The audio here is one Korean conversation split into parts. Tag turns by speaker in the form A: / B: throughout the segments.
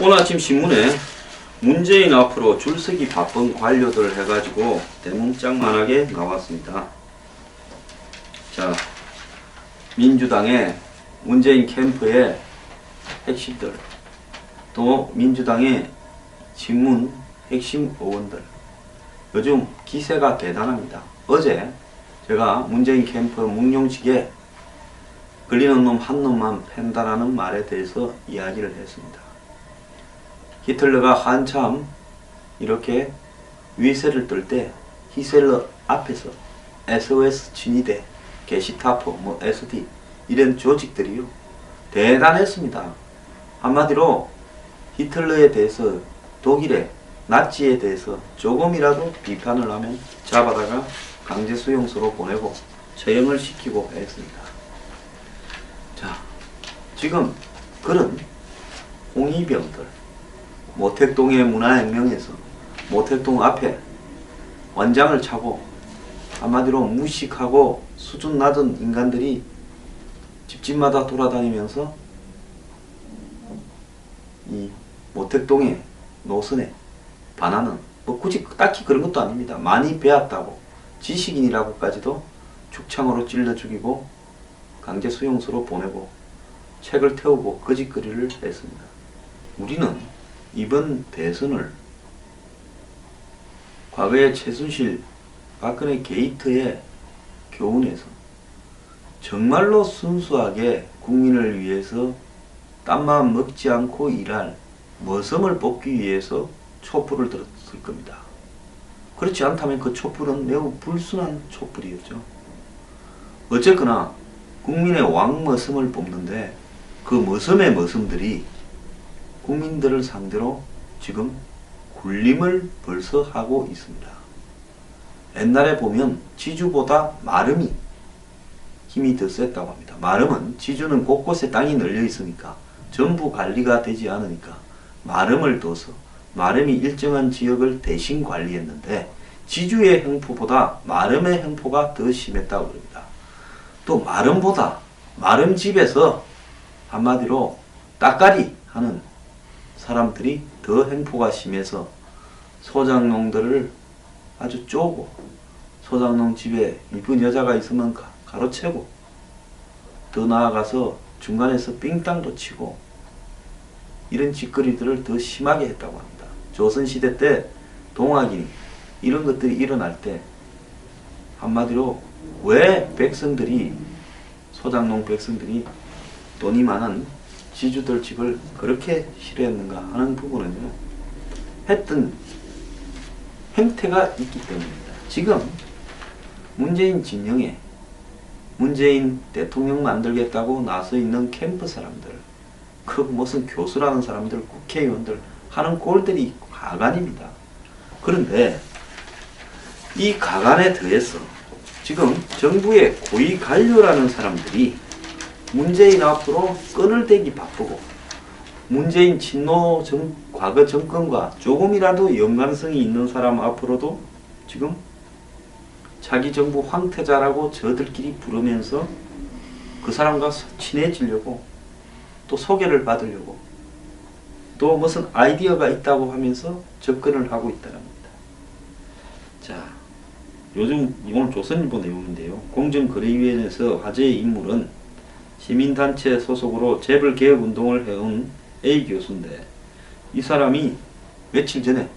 A: 오늘 아침 신문에 문재인 앞으로 줄서기 바쁜 관료들 해가지고 대문짝만하게 나왔습니다. 자, 민주당의 문재인 캠프의 핵심들, 또 민주당의 친문 핵심 의원들, 요즘 기세가 대단합니다. 어제 제가 문재인 캠프 묵룡식에 걸리는 놈 한 놈만 팬다라는 말에 대해서 이야기를 했습니다. 히틀러가 한참 이렇게 위세를 떨 때 히틀러 앞에서 SOS 진위대, 게시타포, SD 이런 조직들이요 대단했습니다. 한마디로 히틀러에 대해서, 독일의 나치에 대해서 조금이라도 비판을 하면 잡아다가 강제 수용소로 보내고 처형을 시키고 했습니다. 자, 지금 그런 홍위병들, 모택동의 문화혁명에서 모택동 앞에 원장을 차고 한마디로 무식하고 수준 낮은 인간들이 집집마다 돌아다니면서 이 모택동의 노선에 반하는, 굳이 딱히 그런 것도 아닙니다. 많이 배웠다고 지식인이라고까지도 죽창으로 찔러 죽이고 강제 수용소로 보내고 책을 태우고 거짓거리를 했습니다. 우리는 이번 대선을 과거의 최순실, 박근혜 게이트의 교훈에서 정말로 순수하게 국민을 위해서 딴마음 먹지 않고 일할 머슴을 뽑기 위해서 촛불을 들었을 겁니다. 그렇지 않다면 그 촛불은 매우 불순한 촛불이었죠. 어쨌거나 국민의 왕머슴을 뽑는데 그 머슴의 머슴들이 국민들을 상대로 지금 굴림을 벌써 하고 있습니다. 옛날에 보면 지주보다 마름이 힘이 더 셌다고 합니다. 마름은, 지주는 곳곳에 땅이 널려 있으니까 전부 관리가 되지 않으니까 마름을 둬서 마름이 일정한 지역을 대신 관리했는데 지주의 횡포보다 마름의 횡포가 더 심했다고 합니다. 또 마름보다 마름 집에서 한마디로 따까리 하는 사람들이 더 횡포가 심해서 소장농들을 아주 쪼고, 소장농 집에 이쁜 여자가 있으면 가로채고, 더 나아가서 중간에서 삥땅도 치고 이런 짓거리들을 더 심하게 했다고 합니다. 조선시대 때 동학이 이런 것들이 일어날 때 한마디로 왜 백성들이, 소장농 백성들이 돈이 많은 지주들 집을 그렇게 싫어했는가 하는 부분은요, 했던 행태가 있기 때문입니다. 지금 문재인 진영에 문재인 대통령 만들겠다고 나서 있는 캠프 사람들, 그 무슨 교수라는 사람들, 국회의원들 하는 꼴들이 가관입니다. 그런데 이 가관에 더해서 지금 정부의 고위 관료라는 사람들이 문재인 앞으로 끈을 대기 바쁘고, 문재인 친노 과거 정권과 조금이라도 연관성이 있는 사람 앞으로도 지금 자기 정부 황태자라고 저들끼리 부르면서 그 사람과 친해지려고, 또 소개를 받으려고, 또 무슨 아이디어가 있다고 하면서 접근을 하고 있다랍니다. 자, 요즘 오늘 조선일보 내용인데요. 공정거래위원회에서 화제의 인물은 시민단체 소속으로 재벌개혁운동을 해온 A 교수인데, 이 사람이 며칠 전에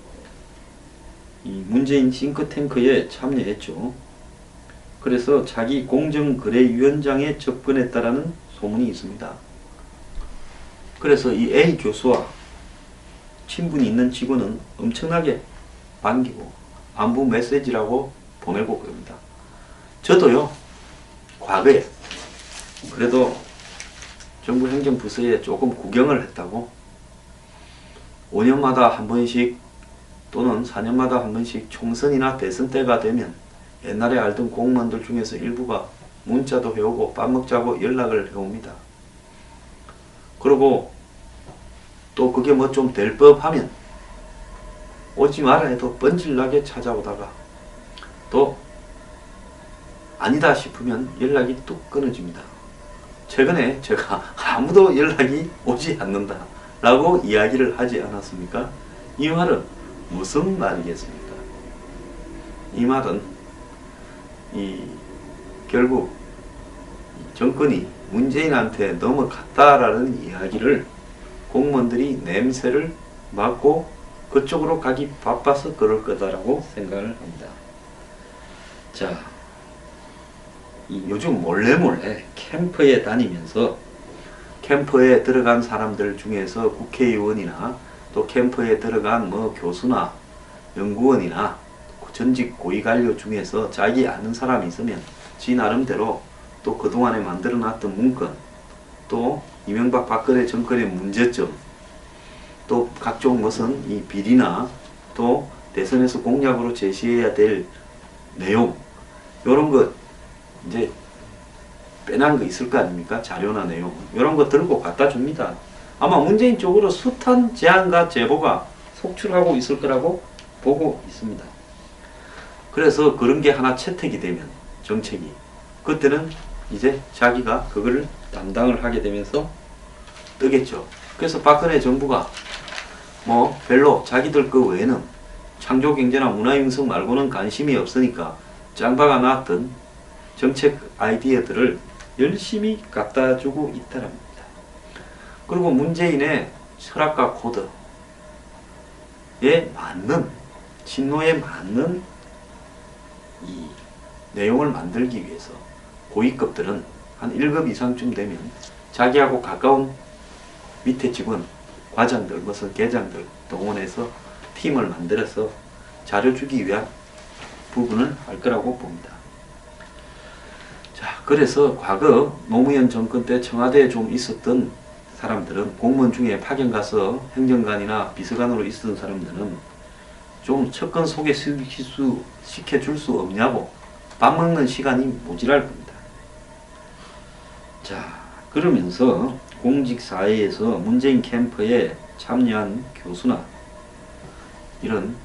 A: 이 문재인 싱크탱크에 참여했죠. 그래서 자기 공정거래위원장에 접근했다라는 소문이 있습니다. 그래서 이 A 교수와 친분이 있는 직원은 엄청나게 반기고 안부 메시지라고 보내고 그럽니다. 저도요, 과거에 그래도 정부 행정부서에 조금 구경을 했다고, 5년마다 한 번씩 또는 4년마다 한 번씩 총선이나 대선 때가 되면 옛날에 알던 공무원들 중에서 일부가 문자도 해오고 밥 먹자고 연락을 해옵니다. 그리고 또 그게 뭐 좀 될 법하면 오지 마라 해도 뻔질나게 찾아오다가 또 아니다 싶으면 연락이 뚝 끊어집니다. 최근에 제가 아무도 연락이 오지 않는다, 라고 이야기를 하지 않았습니까? 이 말은 무슨 말이겠습니까? 이 말은 결국 정권이 문재인한테 넘어갔다라는 이야기를 공무원들이 냄새를 맡고 그쪽으로 가기 바빠서 그럴 거다라고 생각을 합니다. 자, 요즘 몰래 캠프에 다니면서 캠프에 들어간 사람들 중에서 국회의원이나 또 캠프에 들어간 교수나 연구원이나 전직 고위관료 중에서 자기 아는 사람이 있으면 지 나름대로 또 그동안에 만들어놨던 문건, 또 이명박 박근혜 정권의 문제점, 또 각종 무슨 이 비리나 또 대선에서 공약으로 제시해야 될 내용, 요런 것 이제 빼난 거 있을 거 아닙니까? 자료나 내용, 요런 거 들고 갖다 줍니다. 아마 문재인 쪽으로 숱한 제안과 제보가 속출하고 있을 거라고 보고 있습니다. 그래서 그런 게 하나 채택이 되면 정책이, 그때는 이제 자기가 그거를 담당을 하게 되면서 뜨겠죠. 그래서 박근혜 정부가 별로 자기들 그 외에는 창조경제나 문화융성 말고는 관심이 없으니까 짱박아 놨던 정책 아이디어들을 열심히 갖다 주고 있다랍니다. 그리고 문재인의 철학과 코드에 맞는, 친노에 맞는 이 내용을 만들기 위해서 고위급들은 한 1급 이상쯤 되면 자기하고 가까운 밑에 직원, 과장들, 무슨 계장들 동원해서 팀을 만들어서 자료 주기 위한 부분을 할 거라고 봅니다. 자, 그래서 과거 노무현 정권 때 청와대에 좀 있었던 사람들은, 공무원 중에 파견 가서 행정관이나 비서관으로 있었던 사람들은 좀 척근 소개시켜줄 수 없냐고 밥 먹는 시간이 모자랄 겁니다. 자, 그러면서 공직사회에서 문재인 캠프에 참여한 교수나 이런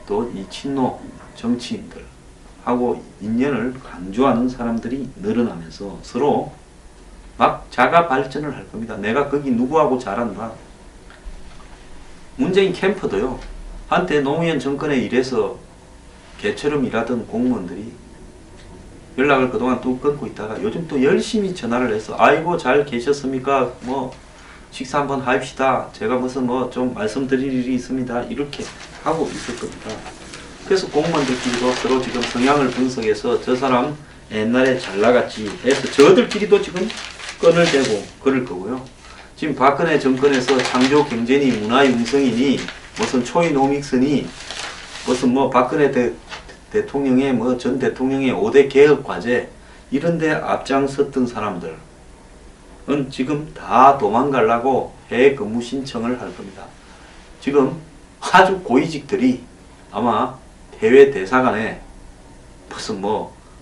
A: 또 이 친노 정치인들하고 인연을 강조하는 사람들이 늘어나면서 서로 막 자가 발전을 할 겁니다. 내가 거기 누구하고 잘한다. 문재인 캠프도요, 한때 노무현 정권에 일해서 개처럼 일하던 공무원들이 연락을 그동안 뚝 끊고 있다가 요즘 또 열심히 전화를 해서 아이고 잘 계셨습니까? 식사 한번 합시다. 제가 무슨 좀 말씀드릴 일이 있습니다. 이렇게 하고 있을 겁니다. 그래서 공무원들끼리도 서로 지금 성향을 분석해서 저 사람 옛날에 잘 나갔지 해서 저들끼리도 지금 끈을 대고 그럴 거고요. 지금 박근혜 정권에서 창조경제니 문화융성이니 무슨 초이노믹스니 무슨 박근혜 대통령의 전 대통령의 5대 개혁 과제 이런 데 앞장섰던 사람들은 지금 다 도망가려고 해외 근무 신청을 할 겁니다. 지금 아주 고위직들이 아마 해외 대사관에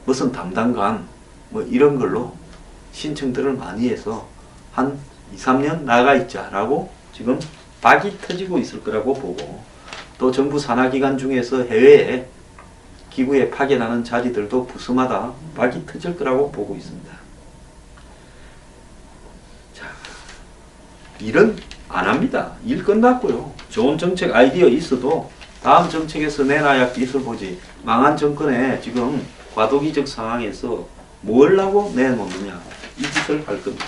A: 무슨 담당관 이런 걸로 신청들을 많이 해서 한 2, 3년 나가 있자라고 지금 박이 터지고 있을 거라고 보고, 또 정부 산하기관 중에서 해외에 기구에 파견하는 자리들도 부서마다 박이 터질 거라고 보고 있습니다. 자, 일은 안 합니다. 일 끝났고요. 좋은 정책 아이디어 있어도 다음 정책에서 내놔야 빛을 보지, 망한 정권에 지금 과도기적 상황에서 뭘 하고 내놓느냐, 이 짓을 할 겁니다.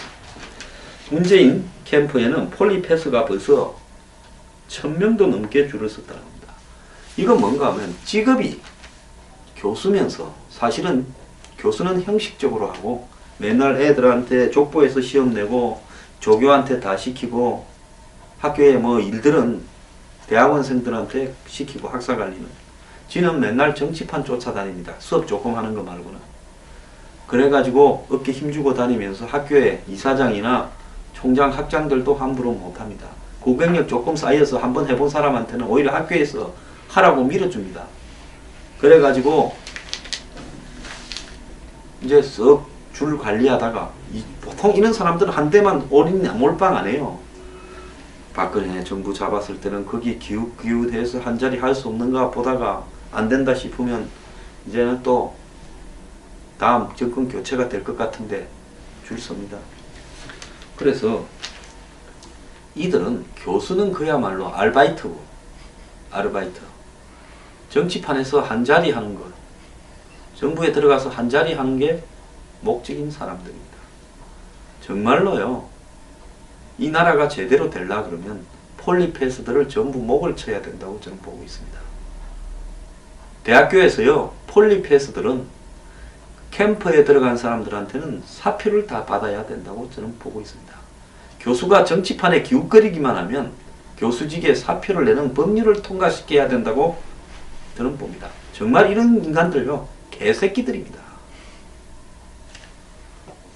A: 문재인 캠프에는 폴리패스가 벌써 1000명도 넘게 줄을 섰다는 겁니다. 이건 뭔가 하면 직업이 교수면서, 사실은 교수는 형식적으로 하고 맨날 애들한테 족보에서 시험 내고 조교한테 다 시키고 학교에 일들은 대학원생들한테 시키고 학사 관리는, 지는 맨날 정치판 쫓아다닙니다. 수업 조금 하는 거 말고는. 그래가지고 어깨 힘주고 다니면서 학교에 이사장이나 총장 학장들도 함부로 못합니다. 고경력 조금 쌓여서 한번 해본 사람한테는 오히려 학교에서 하라고 밀어줍니다. 그래가지고 이제 썩 줄 관리하다가 보통 이런 사람들은 한 대만 몰빵 안 해요. 박근혜 정부 잡았을 때는 거기 기웃기웃해서 한 자리 할 수 없는가 보다가 안 된다 싶으면 이제는 또 다음 정권 교체가 될 것 같은데 줄 섭니다. 그래서 이들은 교수는 그야말로 아르바이트고, 아르바이트. 정치판에서 한자리 하는 것, 정부에 들어가서 한자리 하는 게 목적인 사람들입니다. 정말로요, 이 나라가 제대로 되려 그러면 폴리페스들을 전부 목을 쳐야 된다고 저는 보고 있습니다. 대학교에서요, 폴리페스들은 캠프에 들어간 사람들한테는 사표를 다 받아야 된다고 저는 보고 있습니다. 교수가 정치판에 기웃거리기만 하면 교수직에 사표를 내는 법률을 통과시켜야 된다고 저는 봅니다. 정말 이런 인간들요, 개새끼들입니다.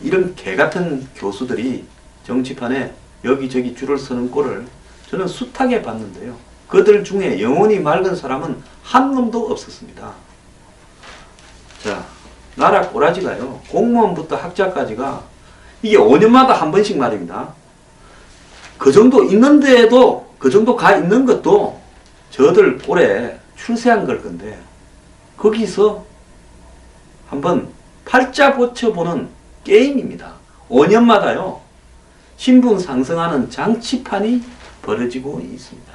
A: 이런 개같은 교수들이 정치판에 여기저기 줄을 서는 꼴을 저는 숱하게 봤는데요. 그들 중에 영혼이 맑은 사람은 한 놈도 없었습니다. 자, 나라 꼬라지가요, 공무원부터 학자까지가 이게 5년마다 한 번씩 말입니다. 그 정도 있는데도, 그 정도 가 있는 것도 저들 꼴에 출세한 걸 건데, 거기서 한번 팔자 고쳐보는 게임입니다. 5년마다요, 신분 상승하는 장치판이 벌어지고 있습니다.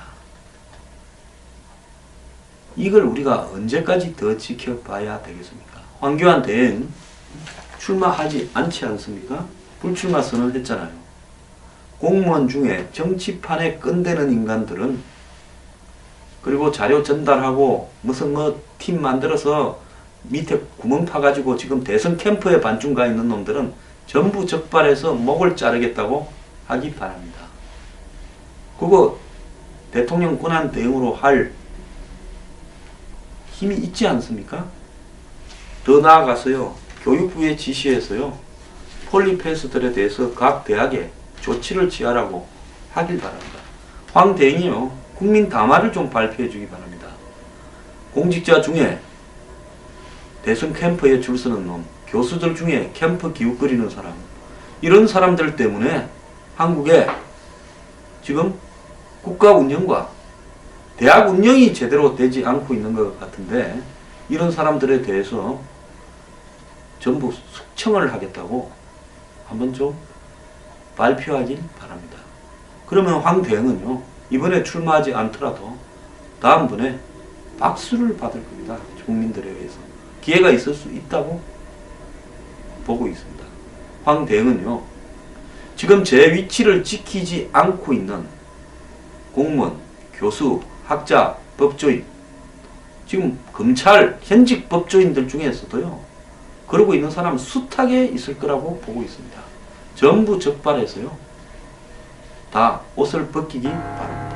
A: 이걸 우리가 언제까지 더 지켜봐야 되겠습니까? 황교안 대행 출마하지 않지 않습니까? 불출마 선언했잖아요. 공무원 중에 정치판에 끈대는 인간들은, 그리고 자료 전달하고 무슨 팀 만들어서 밑에 구멍 파가지고 지금 대선 캠프에 반쯤 가 있는 놈들은 전부 적발해서 목을 자르겠다고 하기 바랍니다. 그거 대통령 권한 대응으로 할 힘이 있지 않습니까? 더 나아가서요, 교육부의 지시에서요, 폴리페스들에 대해서 각 대학에 조치를 취하라고 하길 바랍니다. 황 대행이요, 국민 담화를 좀 발표해 주기 바랍니다. 공직자 중에 대선 캠프에 줄 서는 놈, 교수들 중에 캠프 기웃거리는 사람, 이런 사람들 때문에 한국에 지금 국가 운영과 대학 운영이 제대로 되지 않고 있는 것 같은데, 이런 사람들에 대해서 전부 숙청을 하겠다고 한번 좀 발표하길 바랍니다. 그러면 황 대행은요, 이번에 출마하지 않더라도 다음번에 박수를 받을 겁니다. 국민들에 의해서. 기회가 있을 수 있다고 보고 있습니다. 황 대행은요, 지금 제 위치를 지키지 않고 있는 공무원, 교수, 학자, 법조인, 지금 검찰 현직 법조인들 중에서도요, 그러고 있는 사람 숱하게 있을 거라고 보고 있습니다. 전부 적발해서요, 다 옷을 벗기기 바랍니다.